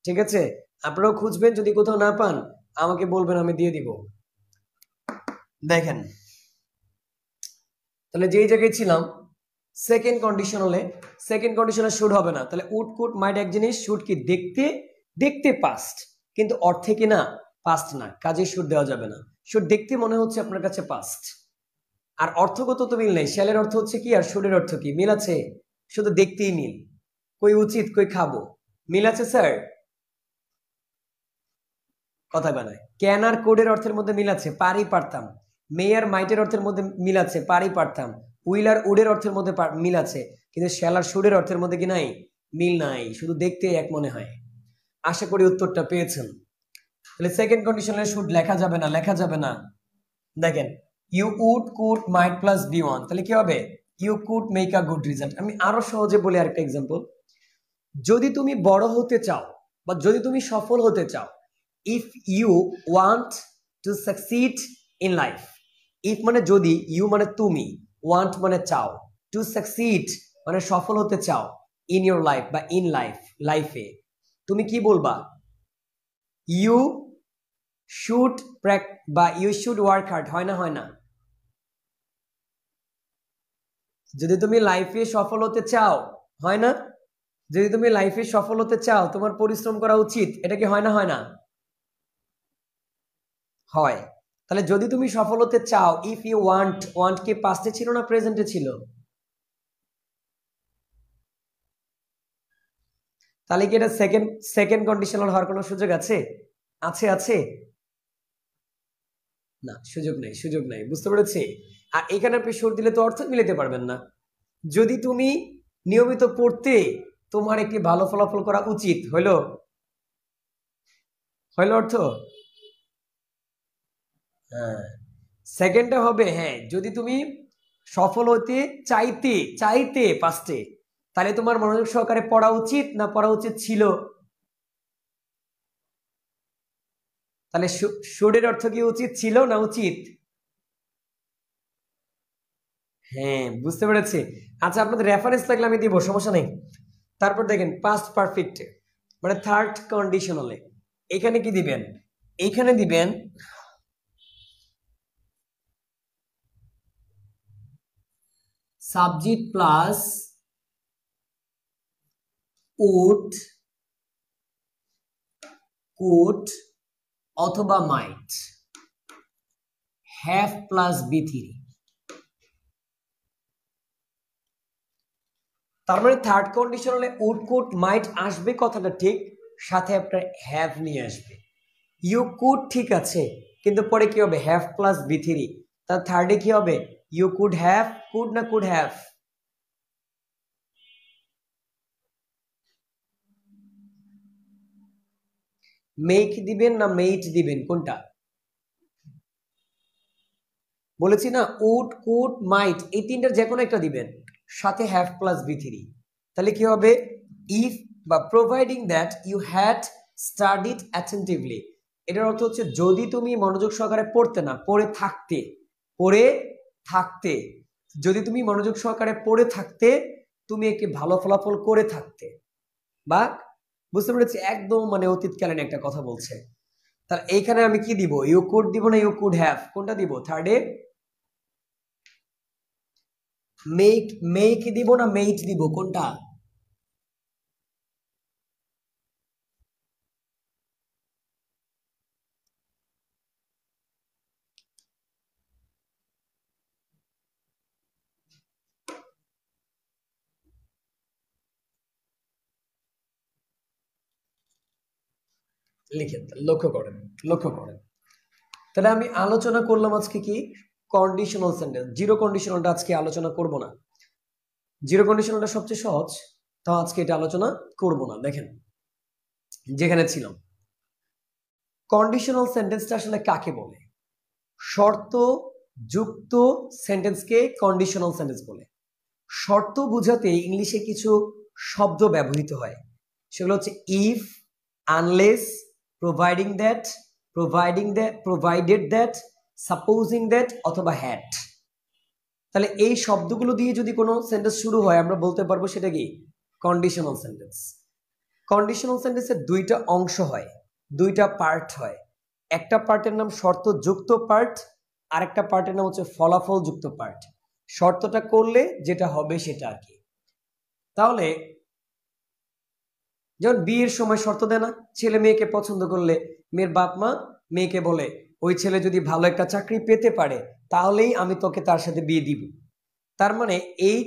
ঠিক আছে, আপনারাও খুঁজবেন, যদি কোথাও না পান আমাকে বলবেন, আমি দিয়ে দিব। দেখেন, তাহলে যেই জায়গায় ছিলাম সেকেন্ড কন্ডিশনালে, সেকেন্ড কন্ডিশনাল শুড হবে না, তাহলে উড কুড মাইট এক জিনিস, শুড কি দেখতে, দেখতে পাস্ট, কিন্তু অর্থে কি না পাস্ট না, কাজে শুড দেওয়া যাবে না। শুড দেখতে মনে হচ্ছে আপনার কাছে পাস্ট, আর অর্থগত তো মিল নেই। শ্যালের অর্থ হচ্ছে কি আর শুডের অর্থ কি মিল আছে? শুধু দেখতেই মিল, কই উচিত কই খাবো, মিল আছে স্যার? কথা বানায়। ক্যান আর কোডের অর্থের মধ্যে মিল আছে, পারি পারতাম। মে আর মাইটের অর্থের মধ্যে মিল আছে, পারি পারতাম। উইল আর উডের অর্থের মধ্যে মিল আছে, কিন্তু শ্যাল আর শুডের অর্থের মধ্যে কি নাই? মিল নাই, শুধু দেখতে এক মনে হয়। আশা করি উত্তরটা পেয়েছেন। তাহলে সেকেন্ড কন্ডিশনে শুড লেখা যাবে না, লেখা যাবে না। দেখেন you would could might plus B one, তাহলে কি হবে? You could make a good result. আমি আরো সহজে বলি আরেকটা এক্সাম্পল। যদি তুমি বড় হতে চাও বা যদি তুমি সফল হতে চাও, if you want to succeed in life, if মানে যদি, ইউ মানে তুমি, ওয়ান্ট মানে চাও, টু সাকসিড মানে সফল হতে চাও, ইন ইউর লাইফ বা ইন লাইফে তুমি কি বলবা? ইউ শুড বা ইউ শুড ওয়ার্ক হার্ড, হয় না? হয় না? যদি তুমি লাইফে সফল হতে চাও, হয় না? যদি তুমি লাইফে সফল হতে চাও তোমার পরিশ্রম করা উচিত, এটা কি হয় না? হয় না? হয়। তাহলে যদি তুমি সফল হতে চাও, ইফ ইউ ওয়ান্ট, ওয়ান্ট কি পাস্টে ছিল না প্রেজেন্টে ছিল? তাহলে কি এটা সেকেন্ড কন্ডিশনাল হওয়ার কোনো সুযোগ আছে? আছে? আছে না, সুযোগ নেই, সুযোগ নেই। বুঝতে পেরেছি? আর এখানে আপনি সুর দিলে তো অর্থ মিলাতে পারবেন না। যদি তুমি নিয়মিত পড়তে, তোমার একটি ভালো ফলাফল করা উচিত, হইল অর্থ? হ্যাঁ, সেকেন্ডটা হবে হ্যাঁ, যদি তুমি সফল হতে চাইতে পাস্টে, তাহলে তোমার মনোযোগ সহকারে পড়া উচিত না পড়া উচিত ছিল? তাহলে শুডের অর্থ কি উচিত ছিল না উচিত? হ্যাঁ, বুঝতে পেরেছি। আচ্ছা, আপনাদের রেফারেন্স লাগলে আমি দিব, সমস্যা নেই। তারপর দেখেন পাস্ট পারফেক্ট মানে থার্ড কন্ডিশনালে এখানে কি দিবেন? এখানে দিবেন সাবজেক্ট প্লাস উড, কুড অথবা মাইট, হ্যাভ প্লাস বি থ্রি। তার মানে থার্ড কন্ডিশন হলে উড কুড মাইট আসবে, কথাটা ঠিক, সাথে আপনার হ্যাভ নিয়ে আসবে। ইউ কুড ঠিক আছে, কিন্তু পরে কি হবে? Have plus be three. তার থার্ডে কি হবে? ইউ কুড হ্যাভ, কুড না কুড হ্যাভ? মেক দিবেন না মেইট দিবেন, কোনটা? বলেছি না, উড কুড মাইট এই তিনটার যে কোনো একটা দিবেন, সাথে হ্যাভ প্লাস বি থ্রি। তাহলে কি হবে? ইফ বা providing that you had studied attentively, এটার অর্থ হচ্ছে যদি তুমি মনোযোগ সহকারে পড়তে না, পড়ে থাকতে, যদি তুমি মনোযোগ সহকারে পড়ে থাকতে, তুমি একটি ভালো ফলাফল করে থাকতে। বা বুঝতে পেরেছি, একদম মানে অতীতকালীন একটা কথা বলছে। তাহলে এইখানে আমি কি দিব? ইউ কুড দিব না ইউ কুড হ্যাভ, কোনটা দিব? থার্ডে মেক দিব না মেইট দিব, কোনটা? লিখে লক্ষ্য করেন। তাহলে আমি আলোচনা করলাম আজকে কি? Conditional sentence. জিরো কন্ডিশনালটা আজকে আলোচনা করব না। জিরো কন্ডিশনালটা সবচেয়ে সহজ, তো আজকে এটা আলোচনা করব না। দেখেন যেখানে ছিলাম, কন্ডিশনাল সেন্টেন্সটা আসলে কাকে বলে? শর্ত যুক্ত সেন্টেন্সকে কন্ডিশনাল সেন্টেন্স বলে। শর্ত বোঝাতে ইংলিশে কিছু শব্দ ব্যবহৃত হয়, সেগুলো হচ্ছে if, unless, provided that, supposing that অথবা হ্যাড। তাহলে এই শব্দগুলো দিয়ে যদি কোনো সেন্টেন্স শুরু হয়, আমরা বলতে পারবো সেটা কি? Conditional sentence. কন্ডিশনাল সেন্টেন্সের দুইটা অংশ হয়, দুইটা পার্ট হয়। একটা পার্টের নাম শর্ত যুক্ত পার্ট, আর একটা পার্টের নাম হচ্ছে ফলাফল যুক্ত পার্ট। শর্তটা করলে যেটা হবে সেটা আর কি। তাহলে যেমন বিয়ের সময় শর্ত দেয় না, ছেলে মেয়েকে পছন্দ করলে মেয়ের বাপ মা মেয়েকে বলে ওই ছেলে যদি ভালো একটা চাকরি পেতে পারে তাহলেই আমি তোকে তার সাথে বিয়ে দিব। তার মানে এই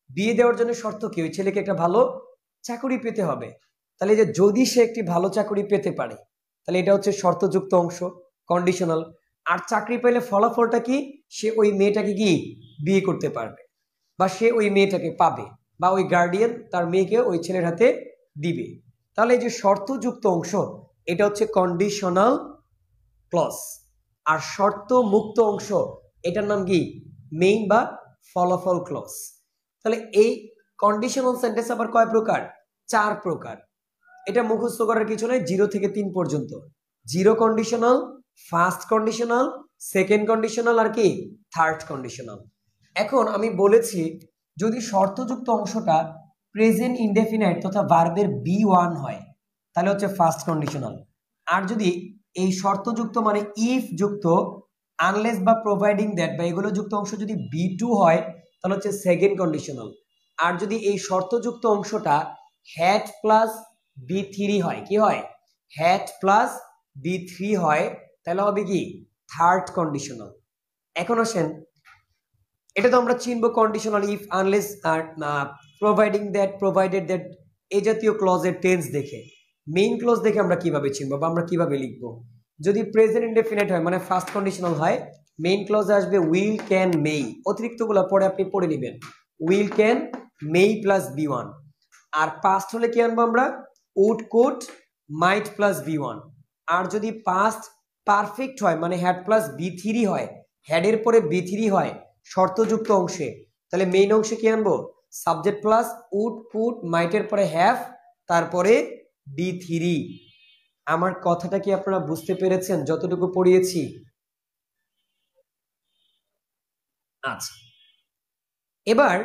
বিয়ে দেওয়ার জন্য শর্ত কি? ওই ছেলেকে একটা ভালো চাকরি পেতে হবে। তাহলে যে যদি সে একটি ভালো চাকরি পেতে পারে, তাহলে এটা হচ্ছে শর্তযুক্ত অংশ, কন্ডিশনাল। আর চাকরি পেলে ফলাফলটা কি? সে ওই মেয়েটাকে কি বিয়ে করতে পারবে, বা সে ওই মেয়েটাকে পাবে, বা ওই গার্ডিয়ান তার মেয়েকে ওই ছেলের হাতে দিবে। তাহলে এই যে শর্তযুক্ত অংশ, এটা হচ্ছে কন্ডিশনাল ক্লজ। আর শর্ত মুক্ত অংশ, এটার নাম কি? মেইন বা ফলাফল ক্লজ। তাহলে এই কন্ডিশনাল সেন্টেন্স আবার কয় প্রকার? 4 প্রকার। এটা মুখস্থ করার কিছু নাই, 0 থেকে 3 পর্যন্ত। 0 conditional, first conditional, second conditional, আর কি থার্ড কন্ডিশনাল। এখন আমি বলেছি যদি শর্তযুক্ত অংশটা প্রেজেন্ট ইনডেফিনাইট তথা ভার্বের B1 হয়, তাহলে হচ্ছে ফার্স্ট কন্ডিশনাল। আর যদি এই শর্তযুক্ত মানে ইফ যুক্ত, আনলেস বা প্রোভাইডিং দ্যাট বা এগুলো যুক্ত অংশ যদি B2 হয়, তাহলে হচ্ছে সেকেন্ড কন্ডিশনাল। আর যদি এই শর্তযুক্ত অংশটা হ্যাড প্লাস B3 হয়, কি হয়? হ্যাড প্লাস B3 হয়, তাহলে হবে কি? Third conditional. এখন আসেন, এটা তো আমরা চিনবো conditional if, unless are providing that, provided that, এই জাতীয় ক্লজের টেন্স দেখে। মেইন ক্লজ দেখে আমরা কিভাবে চিনবো বা আমরা কিভাবে লিখবো? যদি প্রেজেন্ট ইনডেফিনিট হয় মানে ফার্স্ট কন্ডিশনাল হয়, মেইন ক্লজে আসবে উইল, ক্যান, মেই। অতিরিক্তগুলো পরে আপনি পড়ে নেবেন। Will, can, may plus B1। আর পাস্ট হলে কি আনবো আমরা? Would, could, might plus B1। আর যদি পাস্ট পারফেক্ট হয় মানে হ্যাড প্লাস B3 হয়, হ্যাডের পরে B3 হয় শর্তযুক্ত অংশে, তাহলে মেইন অংশে কি আনবো? সাবজেক্ট প্লাস উড, কুড, মাইটের পরে হ্যাভ, তারপরে B3। আমার কথাটা কি আপনারা বুঝতে পেরেছেন যতটুকু পড়িয়েছি? আচ্ছা, এবার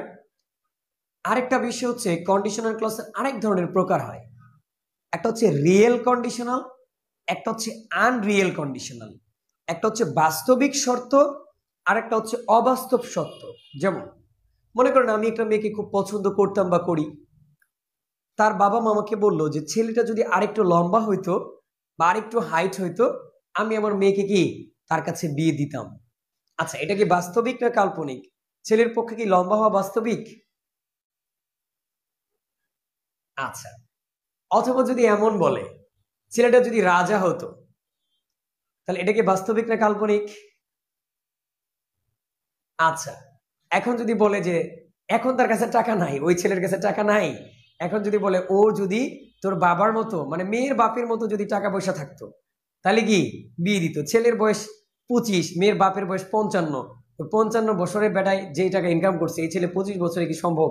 আরেকটা বিষয় হচ্ছে কন্ডিশনাল ক্লজের আরেক ধরনের প্রকার হয়। একটা হচ্ছে রিয়েল কন্ডিশনাল, একটা হচ্ছে আনরিয়েল কন্ডিশনাল। একটা হচ্ছে বাস্তবিক শর্ত, আর একটা হচ্ছে অবাস্তব শর্ত। যেমন মনে করেন আমি একটা মেয়েকে খুব পছন্দ করতাম বা করি, তার বাবা মামাকে বললো যে ছেলেটা যদি আরেকটু লম্বা হইতো বা আরেকটু হাইট হইতো, আমি আমার মেয়েকে কি তার কাছে বিয়ে দিতাম। আচ্ছা, এটা কি বাস্তবিক না কাল্পনিক? ছেলের পক্ষে কি লম্বা হওয়া বাস্তবিক? আচ্ছা, অথবা যদি এমন বলে ছেলেটা যদি রাজা হতো, তাহলে এটা কি বাস্তবিক না কাল্পনিক? আচ্ছা, এখন যদি বলে যে এখন তার কাছে টাকা নাই, ওই ছেলের কাছে টাকা নাই, এখন যদি বলে ও যদি তোর বাবার মতো মানে মেয়ের বাপের মতো যদি টাকা পয়সা থাকতো, তাহলে কি বিয়ে দিত। ছেলের বয়স 25, মেয়ের বাপের বয়স 55, 55 বছরের বেটায় যেই টাকা ইনকাম করছে এই ছেলে 25 বছরে কি সম্ভব?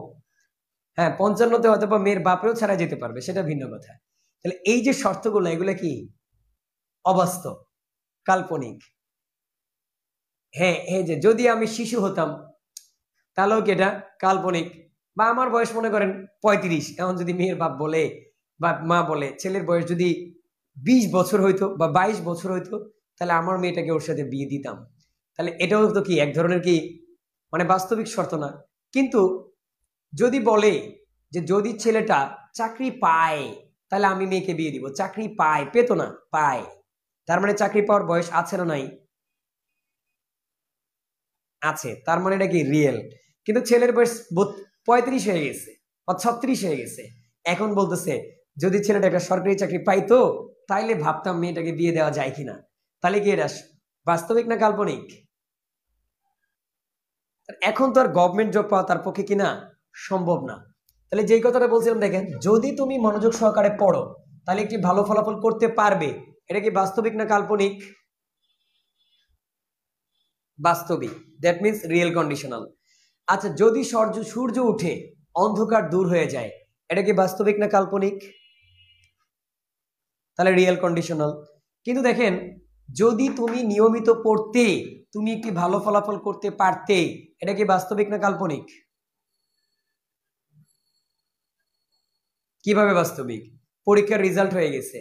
হ্যাঁ, 55তে হয়তো বা মেয়ের বাপেও ছাড়া যেতে পারবে, সেটা ভিন্ন কথা। তাহলে এই যে শর্তগুলো, এগুলো কি অবাস্তব, কাল্পনিক। হ্যাঁ, এই যে যদি আমি শিশু হতাম, তাহলেও কি এটা কাল্পনিক। বা আমার বয়স মনে করেন 35, এখন যদি মেয়ের বাপ বলে বা মা বলে ছেলের বয়স যদি 20 বছর হইতো বা 22 বছর হইতো, তাহলে আমার মেয়েটাকে ওর সাথে বিয়ে দিতাম। তাহলে এটাও তো কি এক ধরনের কি মানে বাস্তবিক শর্ত না? কিন্তু যদি বলে যে যদি ছেলেটা চাকরি পায় তাহলে আমি মেয়েকে বিয়ে দিব, চাকরি পায়, পেতো না, পায়, তার মানে চাকরি পাওয়ার বয়স আছে না নাই? আছে, তার মানে এটা কি রিয়েল। কিন্তু ছেলের বয়স 35 হয়ে গেছে বা 36 হয়ে গেছে, এখন বলতেছে যদি ছেলেটা একটা সরকারি চাকরি পাইতো তাইলে ভাবতাম মেয়েটাকে বিয়ে দেওয়া যায় কিনা। তাহলে কি এটা বাস্তবিক না কাল্পনিক? এখন তো আর গভর্নমেন্ট জব পাওয়া তার পক্ষে কিনা সম্ভব না। তাহলে যেই কথাটা বলছিলাম, দেখেন যদি তুমি মনোযোগ সহকারে পড়ো তাহলে একটি ভালো ফলাফল করতে পারবে। এটা কি বাস্তবিক না কাল্পনিক? বাস্তবিক, দ্যাট মিনস রিয়েল কন্ডিশনাল। আচ্ছা, যদি সূর্য উঠে অন্ধকার দূর হয়ে যায়, এটা কি বাস্তবিক না কাল্পনিক? তাহলে রিয়েল কন্ডিশনাল। কিন্তু দেখেন যদি তুমি নিয়মিত পড়তে তুমি একটি ভালো ফলাফল করতে পারতে, এটা কি বাস্তবিক না কাল্পনিক? কিভাবে বাস্তবিক? পরীক্ষার রেজাল্ট হয়ে গেছে,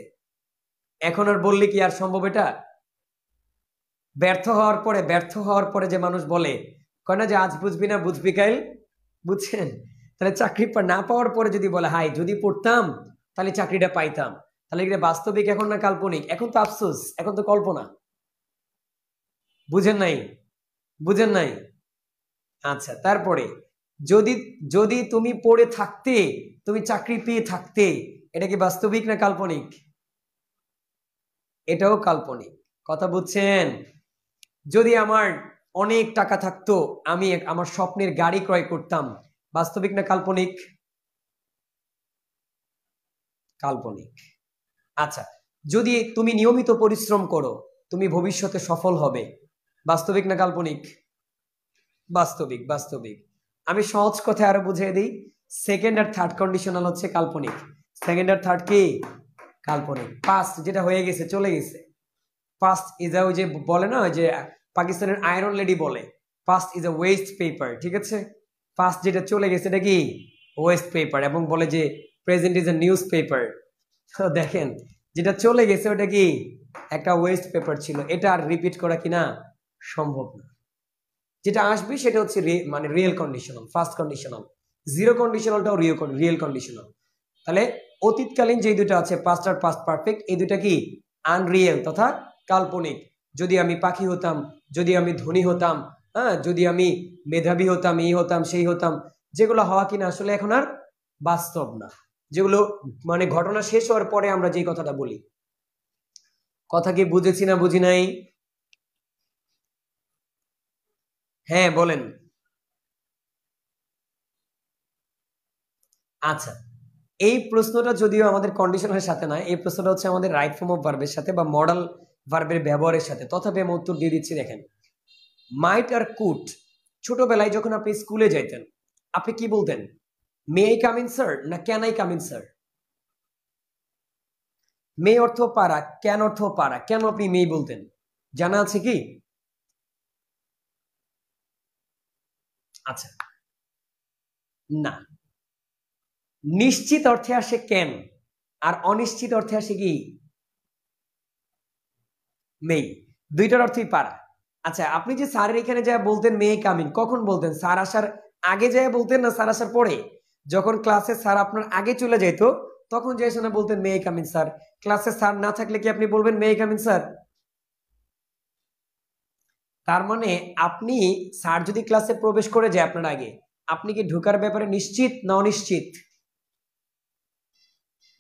এখন আর বললে কি আর সম্ভব? এটা ব্যর্থ হওয়ার পরে যে মানুষ বলে, কয় না যে আজ বুঝবি না বুঝবি কাল, বুঝছেন? তাহলে চাকরি না পাওয়ার পরে যদি বলে হাই যদি পড়তাম তাহলে চাকরিটা পাইতাম, তাহলে এটা বাস্তবিক এখন না কাল্পনিক? এখন তো আফসোস, এখন তো কল্পনা। বুঝেন নাই? বুঝেন নাই? আচ্ছা, তারপরে যদি যদি তুমি পড়ে থাকতে, তুমি চাকরি পেয়ে থাকতে, এটা কি বাস্তবিক না কাল্পনিক? এটাও কাল্পনিক। কথা বুঝছেন? যদি আমার অনেক টাকা থাকতো, আমি আমার স্বপ্নের গাড়ি ক্রয় করতাম, বাস্তবিক না কাল্পনিক? কাল্পনিক। আচ্ছা, যদি তুমি নিয়মিত পরিশ্রম করো, তুমি ভবিষ্যতে সফল হবে, বাস্তবিক না কাল্পনিক? বাস্তবিক, বাস্তবিক। আমি সহজ কথায় আরো বুঝিয়ে দিই, সেকেন্ড আর থার্ড কন্ডিশনাল হচ্ছে কাল্পনিক। সেকেন্ড আর থার্ড কি? কাল্পনিক। পাস্ট যেটা হয়ে গেছে, চলে গেছে, পাস্ট ইজ ওই যে বলে না, ওই যে পাকিস্তানের আয়রন লেডি বলে, past is a West paper. ঠিক আছে, পাস্ট যেটা চলে গেছে এটা কি? West paper. এবং বলে যে present is a news paper. দেখেন, যেটা চলে গেছে ওটা কি? একটা ওয়েস্ট পেপার ছিল। এটা আর রিপিট করা কিনা সম্ভব না। যেটা আসবে সেটা হচ্ছে মানে real conditional, first conditional. Zero কন্ডিশনালটাও রিয়েল কন্ডিশনাল। তাহলে অতীতকালীন যে দুটো আছে, পাস্ট আর পাস্ট পারফেক্ট, এই দুটা কি? আনরিয়েল তথা কাল্পনিক। যদি আমি পাখি হতাম, যদি আমি ধনী হতাম, হ্যাঁ, যদি আমি মেধাবী হতাম, এই হতাম সেই হতাম, যেগুলো হওয়া কিনা আসলে এখন আর বাস্তব না। যেগুলো মানে ঘটনা শেষ হওয়ার পরে আমরা যে কথাটা বলি। কথা কি বুঝেছি না বুঝি নাই? হ্যাঁ বলেন। আচ্ছা, এই প্রশ্নটা যদিও আমাদের কন্ডিশনের সাথে নয়, এই প্রশ্নটা হচ্ছে আমাদের রাইট ফর্ম অফ ভার্বের সাথে বা মডাল ভার্বের ব্যবহারের সাথে। তথাপি আমি উত্তর দিয়ে দিচ্ছি। দেখেন, মাইট আর কুড, ছোটবেলায় যখন আপনি স্কুলে যাইতেন, আপনি কি বলতেন? May I come in sir না can I come in sir? May অর্থ পারা, ক্যান অর্থ পারা, কেন আপনি মে বলতেন? জানা আছে কি? আচ্ছা, না। নিশ্চিত অর্থে আসে ক্যান, আর অনিশ্চিত অর্থে আসে কি? মেই। দুইটার অর্থই পারা। আচ্ছা, আপনি যে স্যারের এখানে যা বলতেন মে কামিন, কখন বলতেন? স্যার আসার আগে যায় বলতেন না স্যার আসার পরে? যখন ক্লাসে স্যার আপনার আগে চলে যেত তখন যে এসে বলতেন মে কামিন স্যার। ক্লাসে স্যার না থাকলে কি আপনি বলবেন মে কামিন স্যার? তার মানে আপনি, স্যার যদি ক্লাসে প্রবেশ করে যায় আপনার আগে, আপনি কি ঢোকার ব্যাপারে নিশ্চিত না অনিশ্চিত?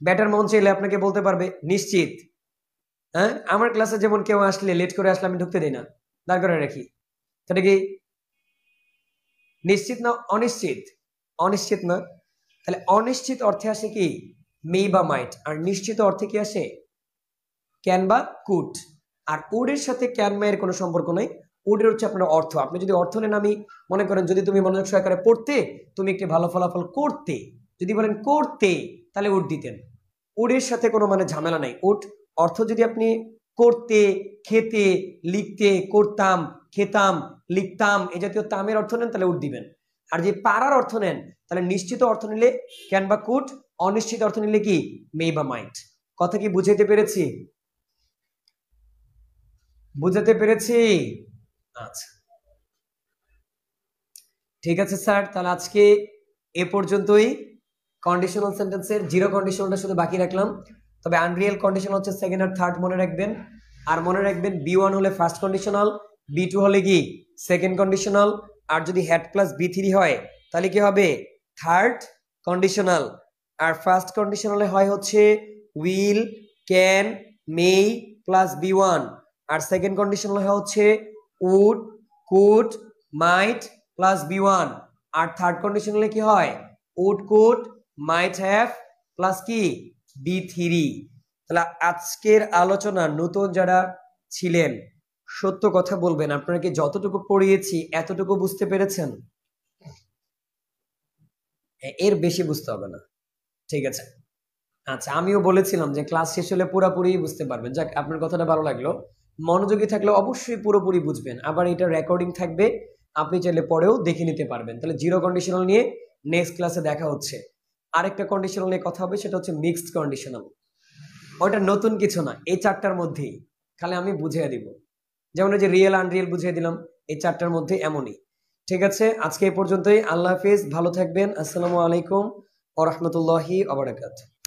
ব্যাটার মন চাইলে আপনাকে বলতে পারবে নিশ্চিত। হ্যাঁ, আমার ক্লাসে যেমন কেউ আসলে লেট করে আসলে আমি ঢুকতে দিই না, দাঁড় করে রাখি। সেটা কি নিশ্চিত না অনিশ্চিত? অনিশ্চিত না। তাহলে অনিশ্চিত অর্থে আসে কি? মে বা মাইট। আর নিশ্চিত অর্থে কি আসে? ক্যান বা কুড। আর উডের সাথে ক্যান মা এর কোনো সম্পর্ক নেই। উডের হচ্ছে আপনার অর্থ। আপনি যদি অর্থ নেন, আমি মনে করেন যদি তুমি মনোযোগ সহকারে পড়তে, তুমি একটি ভালো ফলাফল করতে, যদি বলেন করতে, তাহলে উড দিতেন। উডের সাথে কোনো মানে ঝামেলা নাই। উড অর্থ যদি আপনি করতে, খেতে, লিখতে, করতাম, খেতাম, লিখতাম, এ জাতীয় তামের অর্থ নেন, তাহলে উড দিবেন। আর যে পারার অর্থ নেন, তাহলে নিশ্চিত অর্থ নিলে ক্যান বা কুড, অনিশ্চিত অর্থ নিলে কি? মে বা মাইট। কথা কি বুঝাইতে পেরেছি? বুঝাতে পেরেছি? আচ্ছা, ঠিক আছে স্যার, তাহলে আজকে এ পর্যন্তই। কন্ডিশনাল সেন্টেন্সের জিরো কন্ডিশনালটা শুধু বাকি রাখলাম। তবে আনরিয়েল কন্ডিশন হচ্ছে সেকেন্ড আর থার্ড মনে রাখবেন। আর মনে রাখবেন বি1 হলে ফার্স্ট কন্ডিশনাল, বি2 হলে কি? Second conditional. আর যদি হ্যাড প্লাস বি3 হয় তাহলে কি হবে? Third conditional. আর ফার্স্ট কন্ডিশনালে হয় হচ্ছে উইল, ক্যান, মে প্লাস বি1। আর সেকেন্ড কন্ডিশনাল হয় হচ্ছে উড, কুড, মাইট প্লাস বি1। আর থার্ড কন্ডিশনালে কি হয়? Would, could, might have plus কি? বি3। তাহলে আজকের আলোচনা নতুন যারা ছিলেন, সত্য কথা বলবেন, আপনারা কি যতটুকু পড়িয়েছি এতটুকু বুঝতে পেরেছেন? এর বেশি বুঝতে হবে না। ঠিক আছে। আচ্ছা, আমিও বলেছিলাম যে ক্লাস শেষ হলে পুরোপুরি বুঝতে পারবেন। যাক, আপনার কথাটা ভালো লাগলো। মনোযোগী থাকলে অবশ্যই পুরোপুরি বুঝবেন। আবার এটা রেকর্ডিং থাকবে, আপনি চাইলে পরেও দেখে নিতে পারবেন। তাহলে জিরো কন্ডিশনাল নিয়ে নেক্সট ক্লাসে দেখা হচ্ছে। আরেকটা কন্ডিশনাল নিয়ে কথা হবে, সেটা হচ্ছে মিক্সড কন্ডিশনাল। ওইটা নতুন কিছু না, এই চারটার মধ্যেই, খালি আমি বুঝিয়ে দিব। যেমন এই যে রিয়েল আনরিয়েল বুঝিয়ে দিলাম, এই চারটার মধ্যে এমনই। ঠিক আছে, আজকে এই পর্যন্তই। আল্লাহ হাফিজ, ভালো থাকবেন। আসসালামু আলাইকুম ওয়া রাহমাতুল্লাহি ওয়া বারাকাতুহু।